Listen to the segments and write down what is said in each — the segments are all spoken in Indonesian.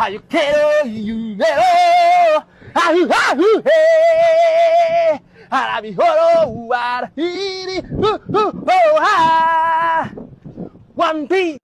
you quiero you veo. Hey. Ahora mi joro, One Piece.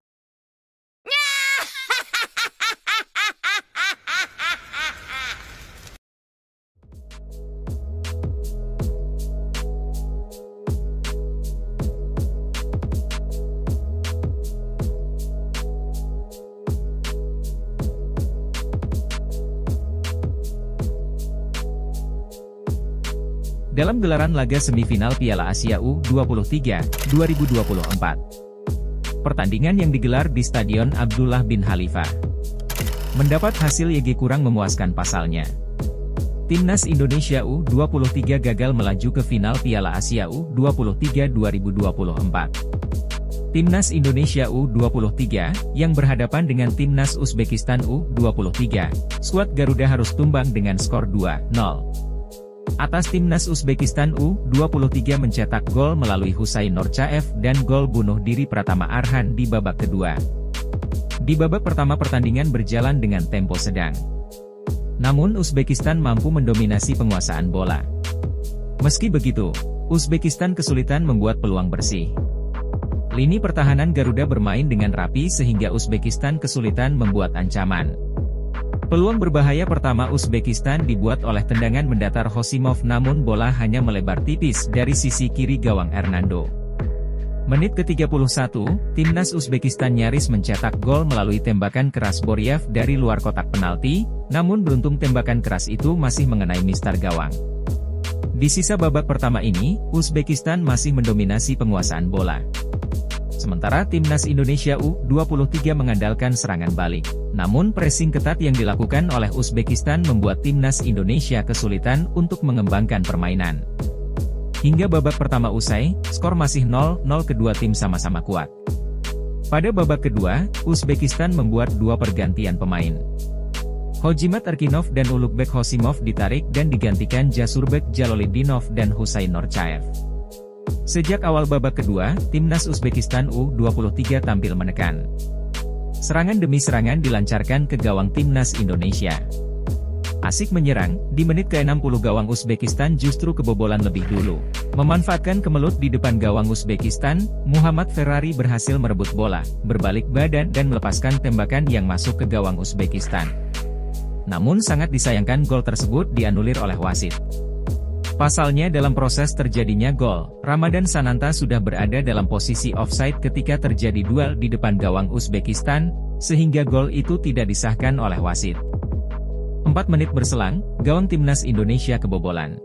Dalam gelaran laga semifinal Piala Asia U23 2024. Pertandingan yang digelar di Stadion Abdullah bin Khalifah mendapat hasil YG kurang memuaskan pasalnya. Timnas Indonesia U23 gagal melaju ke final Piala Asia U23 2024. Timnas Indonesia U23 yang berhadapan dengan Timnas Uzbekistan U23, skuad Garuda harus tumbang dengan skor 2-0. Atas Timnas Uzbekistan U23 mencetak gol melalui Husain Norcaev dan gol bunuh diri Pratama Arhan di babak kedua. Di babak pertama pertandingan berjalan dengan tempo sedang. Namun Uzbekistan mampu mendominasi penguasaan bola. Meski begitu, Uzbekistan kesulitan membuat peluang bersih. Lini pertahanan Garuda bermain dengan rapi sehingga Uzbekistan kesulitan membuat ancaman. Peluang berbahaya pertama Uzbekistan dibuat oleh tendangan mendatar Hosimov, namun bola hanya melebar tipis dari sisi kiri gawang Hernando. Menit ke-31, Timnas Uzbekistan nyaris mencetak gol melalui tembakan keras Boryev dari luar kotak penalti, namun beruntung tembakan keras itu masih mengenai mistar gawang. Di sisa babak pertama ini, Uzbekistan masih mendominasi penguasaan bola. Sementara Timnas Indonesia U23 mengandalkan serangan balik. Namun pressing ketat yang dilakukan oleh Uzbekistan membuat Timnas Indonesia kesulitan untuk mengembangkan permainan. Hingga babak pertama usai, skor masih 0-0, kedua tim sama-sama kuat. Pada babak kedua, Uzbekistan membuat dua pergantian pemain. Hojimat Erkinov dan Ulukbek Hosimov ditarik dan digantikan Jasurbek Jalolidinov dan Husain Norcaev. Sejak awal babak kedua, Timnas Uzbekistan U23 tampil menekan. Serangan demi serangan dilancarkan ke gawang Timnas Indonesia. Asik menyerang, di menit ke-60 gawang Uzbekistan justru kebobolan lebih dulu. Memanfaatkan kemelut di depan gawang Uzbekistan, Muhammad Ferrari berhasil merebut bola, berbalik badan dan melepaskan tembakan yang masuk ke gawang Uzbekistan. Namun sangat disayangkan gol tersebut dianulir oleh wasit. Pasalnya dalam proses terjadinya gol, Ramadan Sananta sudah berada dalam posisi offside ketika terjadi duel di depan gawang Uzbekistan, sehingga gol itu tidak disahkan oleh wasit. 4 menit berselang, gawang Timnas Indonesia kebobolan.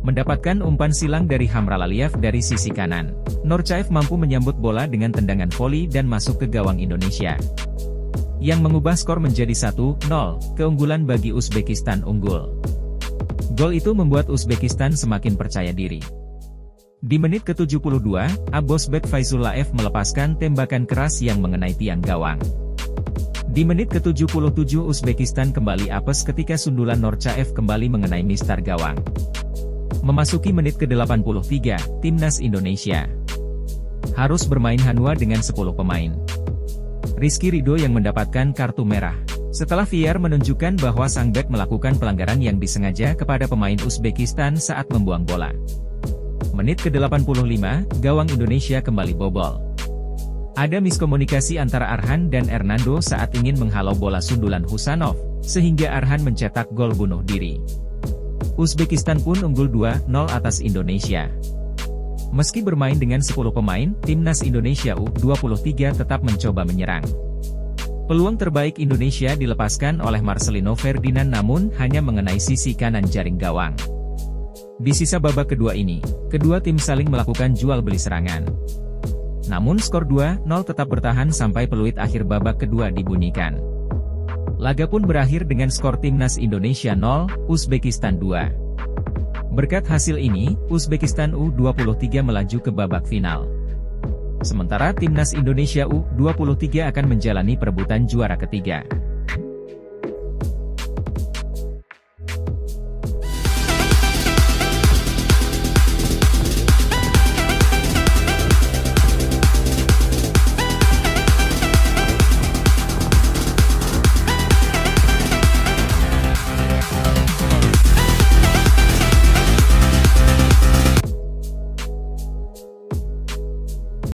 Mendapatkan umpan silang dari Hamral Aliyev dari sisi kanan, Norcaev mampu menyambut bola dengan tendangan voli dan masuk ke gawang Indonesia, yang mengubah skor menjadi 1-0, keunggulan bagi Uzbekistan unggul. Gol itu membuat Uzbekistan semakin percaya diri. Di menit ke-72, Abosbek Faizullaev melepaskan tembakan keras yang mengenai tiang gawang. Di menit ke-77 Uzbekistan kembali apes ketika sundulan Norcaev kembali mengenai mistar gawang. Memasuki menit ke-83, Timnas Indonesia harus bermain Hanua dengan 10 pemain. Rizky Ridho yang mendapatkan kartu merah. Setelah VAR menunjukkan bahwa sang bek melakukan pelanggaran yang disengaja kepada pemain Uzbekistan saat membuang bola. Menit ke-85, gawang Indonesia kembali bobol. Ada miskomunikasi antara Arhan dan Hernando saat ingin menghalau bola sundulan Husanov, sehingga Arhan mencetak gol bunuh diri. Uzbekistan pun unggul 2-0 atas Indonesia. Meski bermain dengan 10 pemain, Timnas Indonesia U23 tetap mencoba menyerang. Peluang terbaik Indonesia dilepaskan oleh Marcelino Ferdinand namun hanya mengenai sisi kanan jaring gawang. Di sisa babak kedua ini, kedua tim saling melakukan jual beli serangan. Namun skor 2-0 tetap bertahan sampai peluit akhir babak kedua dibunyikan. Laga pun berakhir dengan skor Timnas Indonesia 0, Uzbekistan 2. Berkat hasil ini, Uzbekistan U23 melaju ke babak final. Sementara Timnas Indonesia U23 akan menjalani perebutan juara ketiga.